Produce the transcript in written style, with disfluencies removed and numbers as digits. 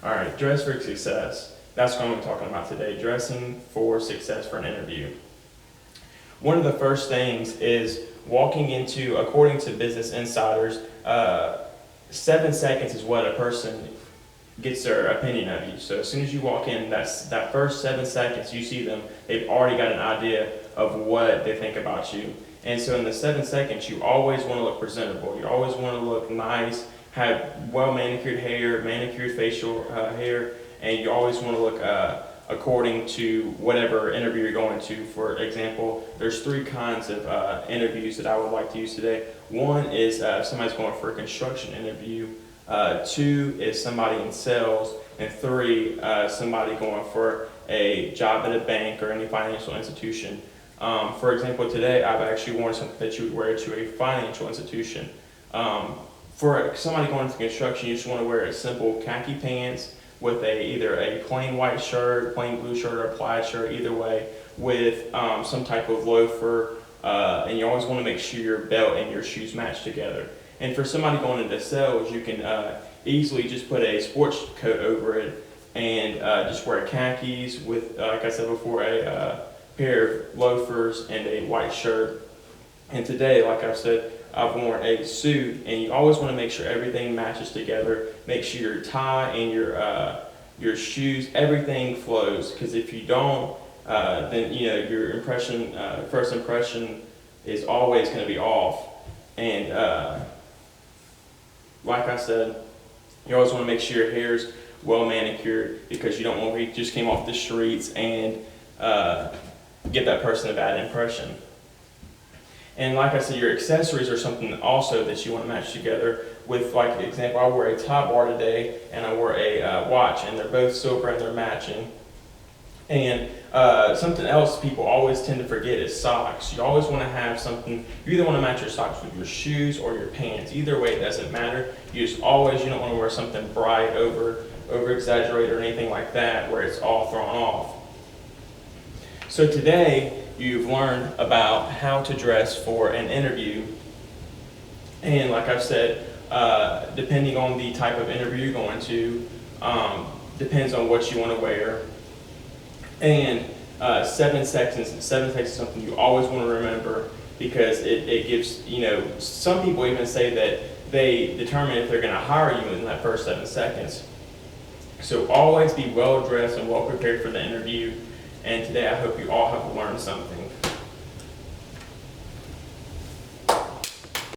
All right, dress for success. That's what I'm talking about today, dressing for success for an interview. One of the first things is walking into, according to Business Insiders, 7 seconds is what a person gets their opinion of you. So as soon as you walk in, that first 7 seconds, you see them, they've already got an idea of what they think about you. And so in the 7 seconds, you always want to look presentable. You always want to look nice, have well manicured hair, manicured facial hair, and you always want to look according to whatever interview you're going to. For example, there's three kinds of interviews that I would like to use today. One is if somebody's going for a construction interview. Two is somebody in sales, and three, somebody going for a job at a bank or any financial institution. For example, today I've actually worn something that you would wear to a financial institution. For somebody going into construction, you just want to wear a simple khaki pants with either a plain white shirt, plain blue shirt, or a plaid shirt, either way, with some type of loafer, and you always want to make sure your belt and your shoes match together. And for somebody going into sales, you can easily just put a sports coat over it and just wear khakis with, like I said before, a pair of loafers and a white shirt. And today, like I said, I've worn a suit, and you always want to make sure everything matches together. Make sure your tie and your shoes, everything flows. Because if you don't, then your first impression is always going to be off. And like I said, you always want to make sure your hair's well manicured, because you don't want to just came off the streets and give that person a bad impression. And like I said, your accessories are something also that you want to match together with. Like for example, I wore a tie bar today and I wore a watch, and they're both silver and they're matching. And something else people always tend to forget is socks. You always want to have something. You either want to match your socks with your shoes or your pants. Either way, it doesn't matter. You don't want to wear something bright, over exaggerated or anything like that where it's all thrown off. So today you've learned about how to dress for an interview. And like I've said, depending on the type of interview you're going to, depends on what you want to wear. And 7 seconds is something you always want to remember, because it gives, some people even say that they determine if they're going to hire you in that first 7 seconds. So always be well dressed and well prepared for the interview. And today I hope you all have learned something.